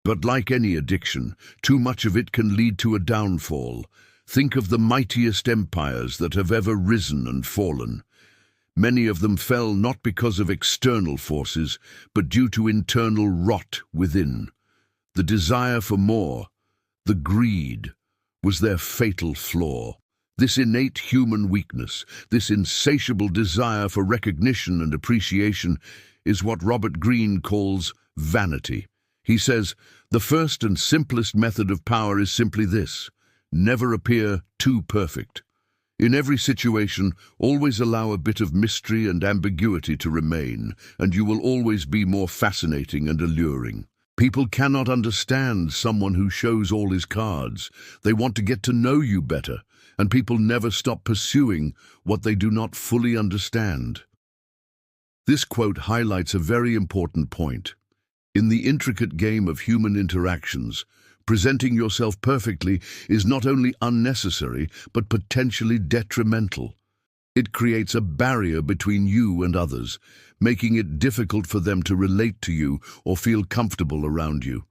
But like any addiction, too much of it can lead to a downfall. Think of the mightiest empires that have ever risen and fallen. Many of them fell not because of external forces, but due to internal rot within. The desire for more, the greed, was their fatal flaw. This innate human weakness, this insatiable desire for recognition and appreciation, is what Robert Greene calls vanity. He says, the first and simplest method of power is simply this: never appear too perfect. In every situation, always allow a bit of mystery and ambiguity to remain, and you will always be more fascinating and alluring. People cannot understand someone who shows all his cards. They want to get to know you better, and people never stop pursuing what they do not fully understand. This quote highlights a very important point. In the intricate game of human interactions, presenting yourself perfectly is not only unnecessary, but potentially detrimental. It creates a barrier between you and others, making it difficult for them to relate to you or feel comfortable around you.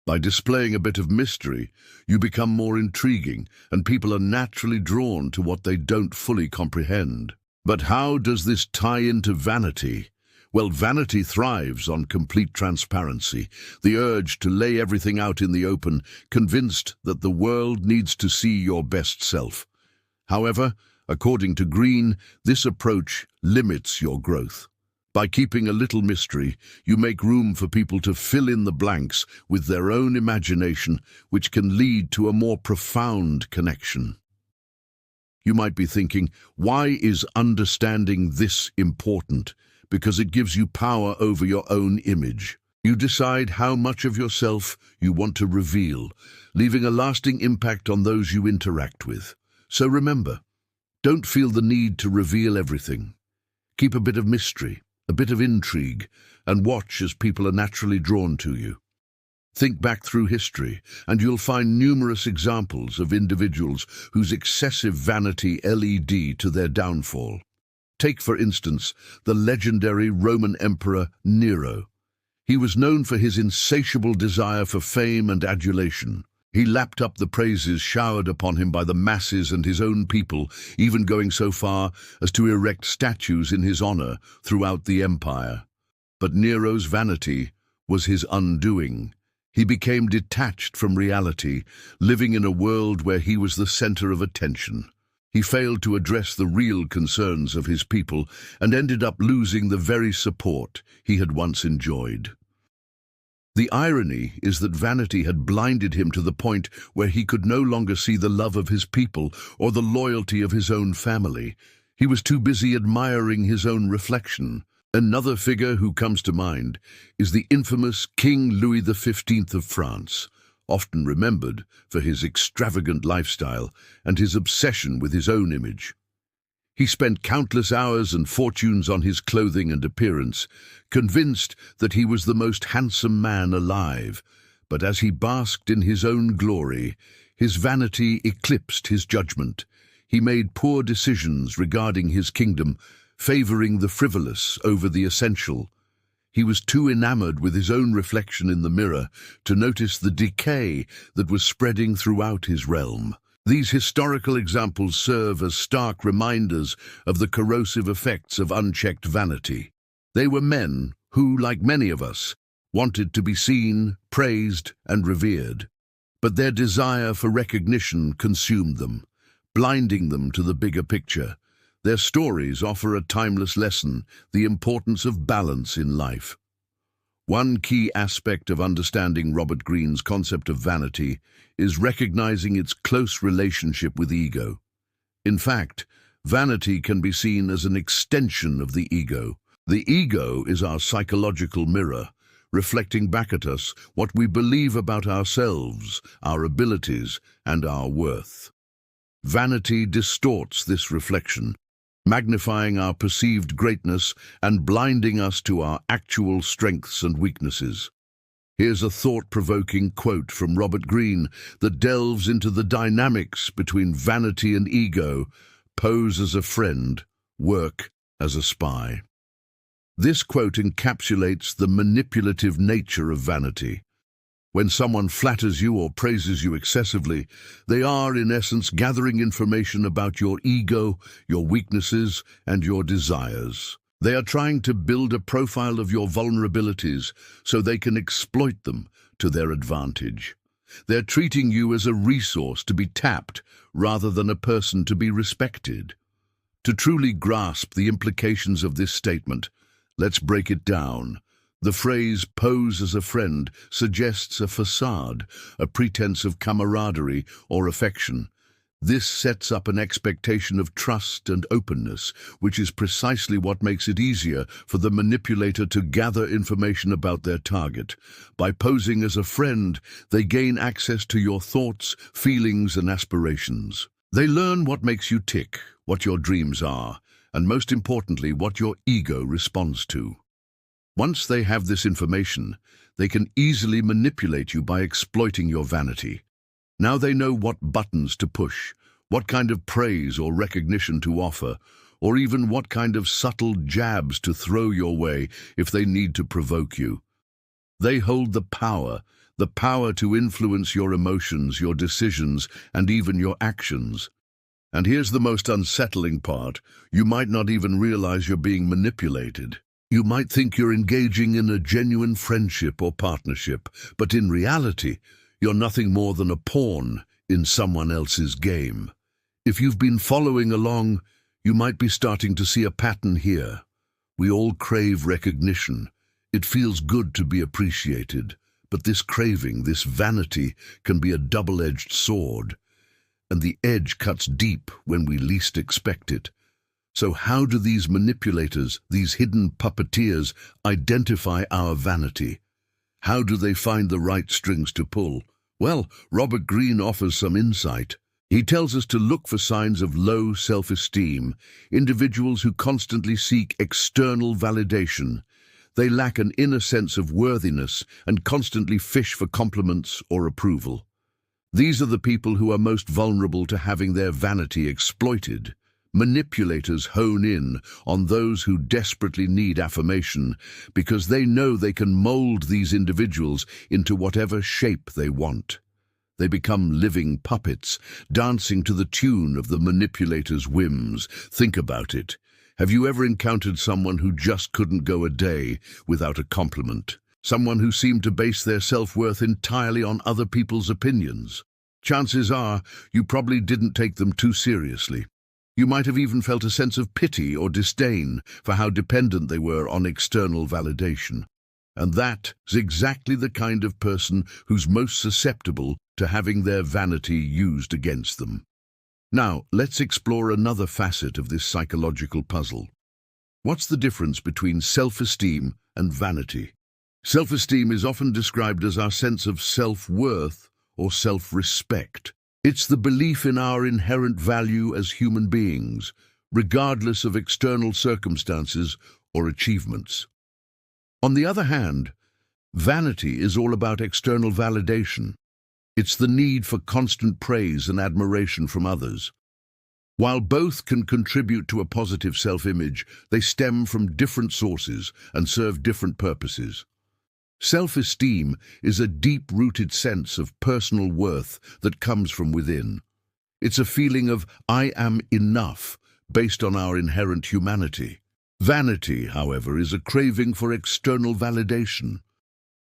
By displaying a bit of mystery, you become more intriguing, and people are naturally drawn to what they don't fully comprehend. But how does this tie into vanity? Well, vanity thrives on complete transparency, the urge to lay everything out in the open, convinced that the world needs to see your best self. However, according to Greene, this approach limits your growth. By keeping a little mystery, you make room for people to fill in the blanks with their own imagination, which can lead to a more profound connection. You might be thinking, why is understanding this important? Because it gives you power over your own image. You decide how much of yourself you want to reveal, leaving a lasting impact on those you interact with. So remember, don't feel the need to reveal everything. Keep a bit of mystery, a bit of intrigue, and watch as people are naturally drawn to you. Think back through history, and you'll find numerous examples of individuals whose excessive vanity led to their downfall. Take, for instance, the legendary Roman Emperor Nero. He was known for his insatiable desire for fame and adulation. He lapped up the praises showered upon him by the masses and his own people, even going so far as to erect statues in his honor throughout the empire. But Nero's vanity was his undoing. He became detached from reality, living in a world where he was the center of attention. He failed to address the real concerns of his people and ended up losing the very support he had once enjoyed. The irony is that vanity had blinded him to the point where he could no longer see the love of his people or the loyalty of his own family. He was too busy admiring his own reflection. Another figure who comes to mind is the infamous King Louis XV of France, often remembered for his extravagant lifestyle and his obsession with his own image. He spent countless hours and fortunes on his clothing and appearance, convinced that he was the most handsome man alive. But as he basked in his own glory, his vanity eclipsed his judgment. He made poor decisions regarding his kingdom, favoring the frivolous over the essential. He was too enamored with his own reflection in the mirror to notice the decay that was spreading throughout his realm. These historical examples serve as stark reminders of the corrosive effects of unchecked vanity. They were men who, like many of us, wanted to be seen, praised, and revered. But their desire for recognition consumed them, blinding them to the bigger picture. Their stories offer a timeless lesson, the importance of balance in life. One key aspect of understanding Robert Greene's concept of vanity is recognizing its close relationship with ego. In fact, vanity can be seen as an extension of the ego. The ego is our psychological mirror, reflecting back at us what we believe about ourselves, our abilities, and our worth. Vanity distorts this reflection, magnifying our perceived greatness and blinding us to our actual strengths and weaknesses. Here's a thought-provoking quote from Robert Greene that delves into the dynamics between vanity and ego: pose as a friend, work as a spy. This quote encapsulates the manipulative nature of vanity. When someone flatters you or praises you excessively, they are, in essence, gathering information about your ego, your weaknesses, and your desires. They are trying to build a profile of your vulnerabilities so they can exploit them to their advantage. They're treating you as a resource to be tapped rather than a person to be respected. To truly grasp the implications of this statement, let's break it down. The phrase "pose as a friend" suggests a facade, a pretense of camaraderie or affection. This sets up an expectation of trust and openness, which is precisely what makes it easier for the manipulator to gather information about their target. By posing as a friend, they gain access to your thoughts, feelings, and aspirations. They learn what makes you tick, what your dreams are, and most importantly, what your ego responds to. Once they have this information, they can easily manipulate you by exploiting your vanity. Now they know what buttons to push, what kind of praise or recognition to offer, or even what kind of subtle jabs to throw your way if they need to provoke you. They hold the power to influence your emotions, your decisions, and even your actions. And here's the most unsettling part: you might not even realize you're being manipulated. You might think you're engaging in a genuine friendship or partnership, but in reality, you're nothing more than a pawn in someone else's game. If you've been following along, you might be starting to see a pattern here. We all crave recognition. It feels good to be appreciated, but this craving, this vanity, can be a double-edged sword, and the edge cuts deep when we least expect it. So how do these manipulators, these hidden puppeteers, identify our vanity? How do they find the right strings to pull? Well, Robert Greene offers some insight. He tells us to look for signs of low self-esteem, individuals who constantly seek external validation. They lack an inner sense of worthiness and constantly fish for compliments or approval. These are the people who are most vulnerable to having their vanity exploited. Manipulators hone in on those who desperately need affirmation because they know they can mold these individuals into whatever shape they want. They become living puppets, dancing to the tune of the manipulator's whims. Think about it. Have you ever encountered someone who just couldn't go a day without a compliment? Someone who seemed to base their self-worth entirely on other people's opinions? Chances are you probably didn't take them too seriously. You might have even felt a sense of pity or disdain for how dependent they were on external validation. And that is exactly the kind of person who's most susceptible to having their vanity used against them. Now, let's explore another facet of this psychological puzzle. What's the difference between self-esteem and vanity? Self-esteem is often described as our sense of self-worth or self-respect. It's the belief in our inherent value as human beings, regardless of external circumstances or achievements. On the other hand, vanity is all about external validation. It's the need for constant praise and admiration from others. While both can contribute to a positive self-image, they stem from different sources and serve different purposes. Self-esteem is a deep-rooted sense of personal worth that comes from within. It's a feeling of "I am enough" based on our inherent humanity. Vanity, however, is a craving for external validation.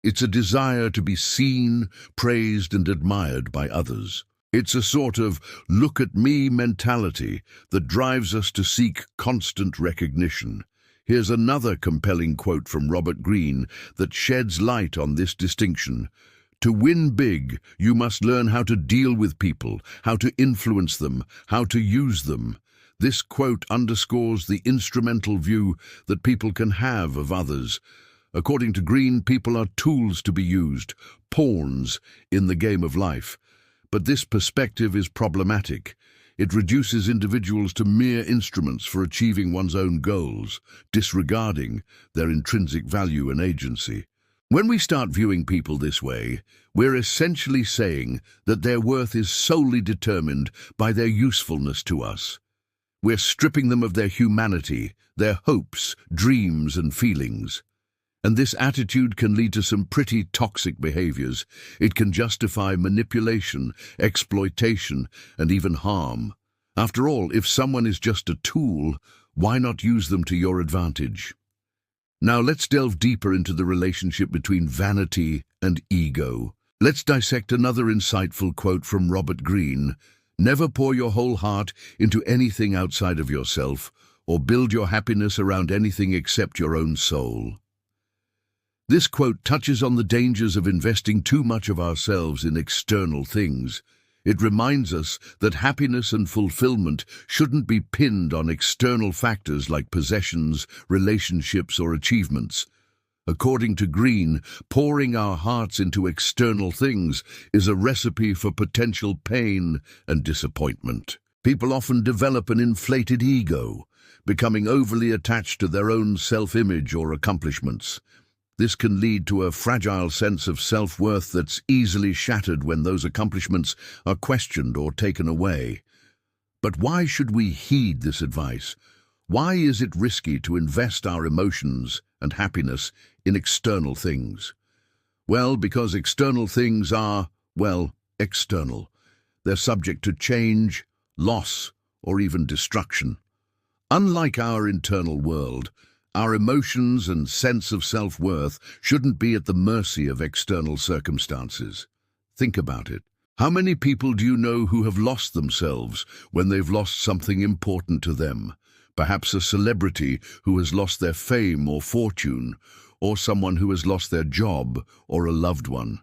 It's a desire to be seen, praised, and admired by others. It's a sort of "look at me" mentality that drives us to seek constant recognition. Here's another compelling quote from Robert Greene that sheds light on this distinction. To win big, you must learn how to deal with people, how to influence them, how to use them. This quote underscores the instrumental view that people can have of others. According to Greene, people are tools to be used, pawns in the game of life. But this perspective is problematic. It reduces individuals to mere instruments for achieving one's own goals, disregarding their intrinsic value and agency. When we start viewing people this way, we're essentially saying that their worth is solely determined by their usefulness to us. We're stripping them of their humanity, their hopes, dreams, and feelings. And this attitude can lead to some pretty toxic behaviors. It can justify manipulation, exploitation, and even harm. After all, if someone is just a tool, why not use them to your advantage? Now let's delve deeper into the relationship between vanity and ego. Let's dissect another insightful quote from Robert Greene. Never pour your whole heart into anything outside of yourself, or build your happiness around anything except your own soul. This quote touches on the dangers of investing too much of ourselves in external things. It reminds us that happiness and fulfillment shouldn't be pinned on external factors like possessions, relationships, or achievements. According to Greene, pouring our hearts into external things is a recipe for potential pain and disappointment. People often develop an inflated ego, becoming overly attached to their own self-image or accomplishments. This can lead to a fragile sense of self-worth that's easily shattered when those accomplishments are questioned or taken away. But why should we heed this advice? Why is it risky to invest our emotions and happiness in external things? Well, because external things are, external. They're subject to change, loss, or even destruction. Unlike our internal world, our emotions and sense of self-worth shouldn't be at the mercy of external circumstances. Think about it. How many people do you know who have lost themselves when they've lost something important to them? Perhaps a celebrity who has lost their fame or fortune, or someone who has lost their job or a loved one.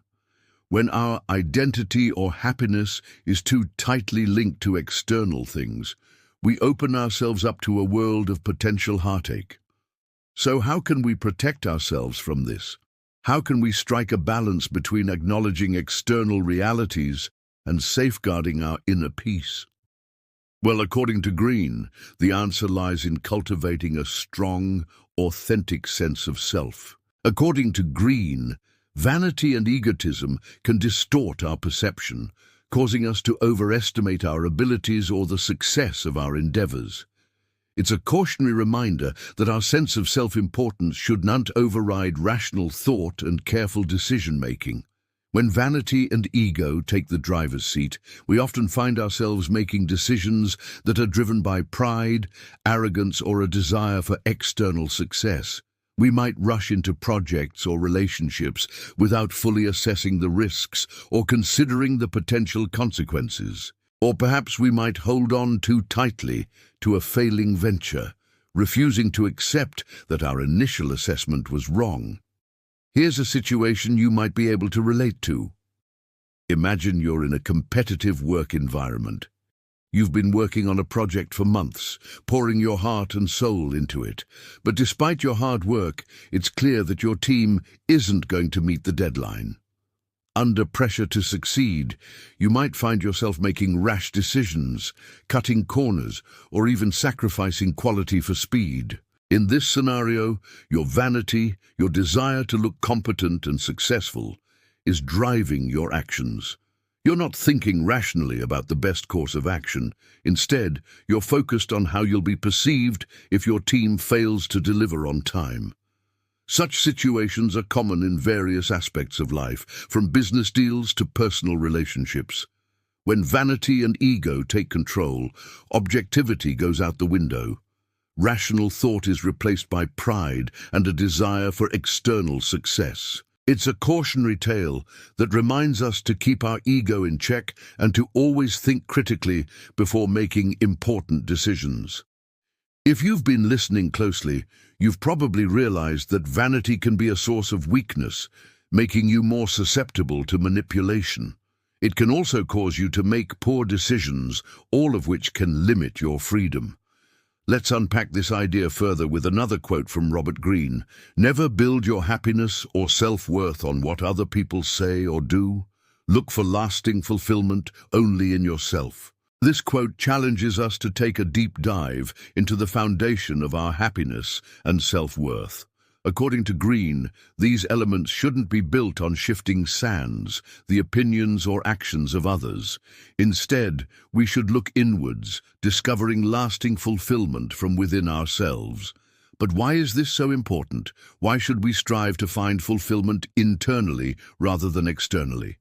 When our identity or happiness is too tightly linked to external things, we open ourselves up to a world of potential heartache. So how can we protect ourselves from this? How can we strike a balance between acknowledging external realities and safeguarding our inner peace? Well, according to Greene, the answer lies in cultivating a strong, authentic sense of self. According to Greene, vanity and egotism can distort our perception, causing us to overestimate our abilities or the success of our endeavors. It's a cautionary reminder that our sense of self-importance should not override rational thought and careful decision-making. When vanity and ego take the driver's seat, we often find ourselves making decisions that are driven by pride, arrogance, or a desire for external success. We might rush into projects or relationships without fully assessing the risks or considering the potential consequences. Or perhaps we might hold on too tightly to a failing venture, refusing to accept that our initial assessment was wrong. Here's a situation you might be able to relate to. Imagine you're in a competitive work environment. You've been working on a project for months, pouring your heart and soul into it. But despite your hard work, it's clear that your team isn't going to meet the deadline. Under pressure to succeed, you might find yourself making rash decisions, cutting corners, or even sacrificing quality for speed. In this scenario, your vanity, your desire to look competent and successful, is driving your actions. You're not thinking rationally about the best course of action. Instead, you're focused on how you'll be perceived if your team fails to deliver on time. Such situations are common in various aspects of life, from business deals to personal relationships. When vanity and ego take control, objectivity goes out the window. Rational thought is replaced by pride and a desire for external success. It's a cautionary tale that reminds us to keep our ego in check and to always think critically before making important decisions. If you've been listening closely, you've probably realized that vanity can be a source of weakness, making you more susceptible to manipulation. It can also cause you to make poor decisions, all of which can limit your freedom. Let's unpack this idea further with another quote from Robert Greene. Never build your happiness or self-worth on what other people say or do. Look for lasting fulfillment only in yourself. This quote challenges us to take a deep dive into the foundation of our happiness and self-worth. According to Greene, these elements shouldn't be built on shifting sands, the opinions or actions of others. Instead, we should look inwards, discovering lasting fulfillment from within ourselves. But why is this so important? Why should we strive to find fulfillment internally rather than externally?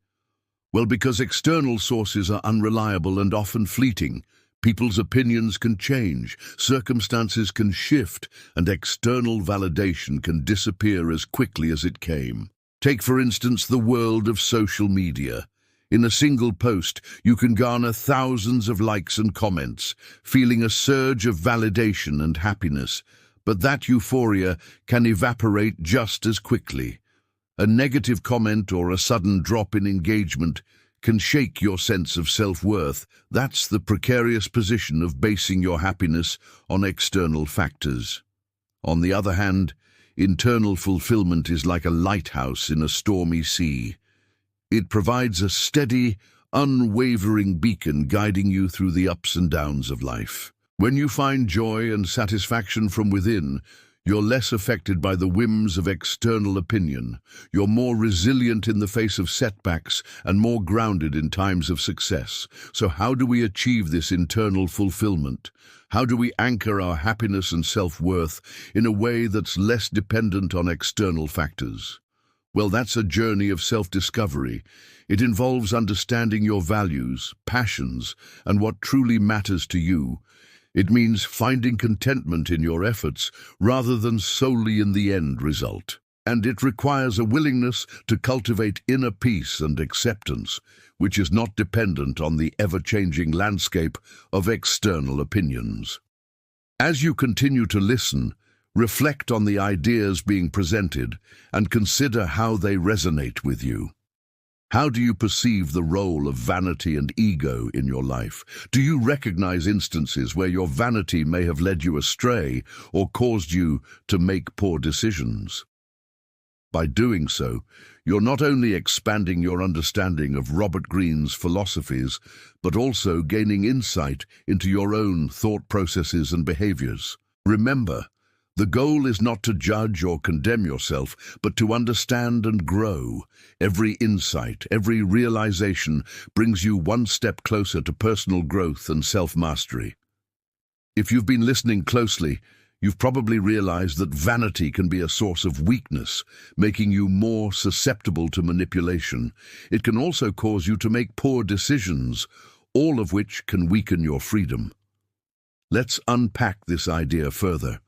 Well, because external sources are unreliable and often fleeting. People's opinions can change, circumstances can shift, and external validation can disappear as quickly as it came. Take, for instance, the world of social media. In a single post, you can garner thousands of likes and comments, feeling a surge of validation and happiness, but that euphoria can evaporate just as quickly. A negative comment or a sudden drop in engagement can shake your sense of self-worth. That's the precarious position of basing your happiness on external factors. On the other hand, internal fulfillment is like a lighthouse in a stormy sea. It provides a steady, unwavering beacon guiding you through the ups and downs of life. When you find joy and satisfaction from within, you're less affected by the whims of external opinion. You're more resilient in the face of setbacks and more grounded in times of success. So how do we achieve this internal fulfillment? How do we anchor our happiness and self-worth in a way that's less dependent on external factors? Well, that's a journey of self-discovery. It involves understanding your values, passions, and what truly matters to you. It means finding contentment in your efforts rather than solely in the end result. And it requires a willingness to cultivate inner peace and acceptance, which is not dependent on the ever-changing landscape of external opinions. As you continue to listen, reflect on the ideas being presented and consider how they resonate with you. How do you perceive the role of vanity and ego in your life? Do you recognize instances where your vanity may have led you astray or caused you to make poor decisions? By doing so, you're not only expanding your understanding of Robert Greene's philosophies, but also gaining insight into your own thought processes and behaviors. Remember, the goal is not to judge or condemn yourself, but to understand and grow. Every insight, every realization brings you one step closer to personal growth and self-mastery. If you've been listening closely, you've probably realized that vanity can be a source of weakness, making you more susceptible to manipulation. It can also cause you to make poor decisions, all of which can weaken your freedom. Let's unpack this idea further.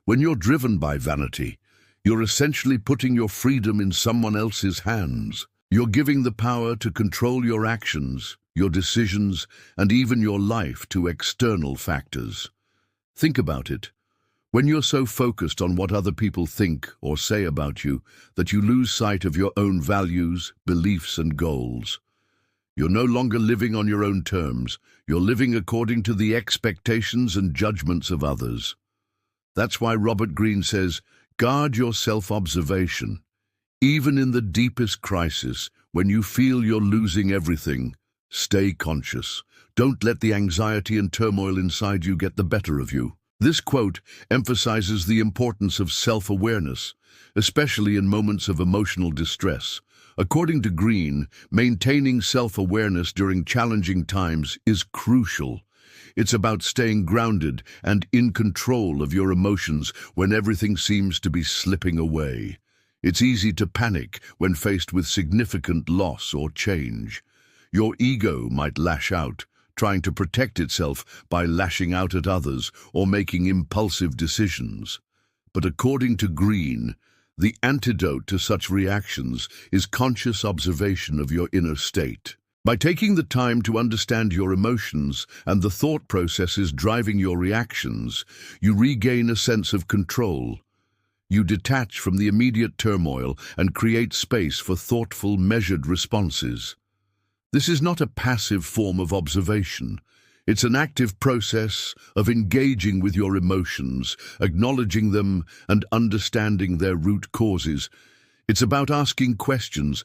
When you're driven by vanity, you're essentially putting your freedom in someone else's hands. You're giving the power to control your actions, your decisions, and even your life to external factors. Think about it. When you're so focused on what other people think or say about you that you lose sight of your own values, beliefs, and goals. You're no longer living on your own terms. You're living according to the expectations and judgments of others. That's why Robert Greene says, guard your self-observation. Even in the deepest crisis, when you feel you're losing everything, stay conscious. Don't let the anxiety and turmoil inside you get the better of you. This quote emphasizes the importance of self-awareness, especially in moments of emotional distress. According to Greene, maintaining self-awareness during challenging times is crucial. It's about staying grounded and in control of your emotions when everything seems to be slipping away. It's easy to panic when faced with significant loss or change. Your ego might lash out, trying to protect itself by lashing out at others or making impulsive decisions. But according to Greene, the antidote to such reactions is conscious observation of your inner state. By taking the time to understand your emotions and the thought processes driving your reactions, you regain a sense of control. You detach from the immediate turmoil and create space for thoughtful, measured responses. This is not a passive form of observation. It's an active process of engaging with your emotions, acknowledging them, and understanding their root causes. It's about asking questions.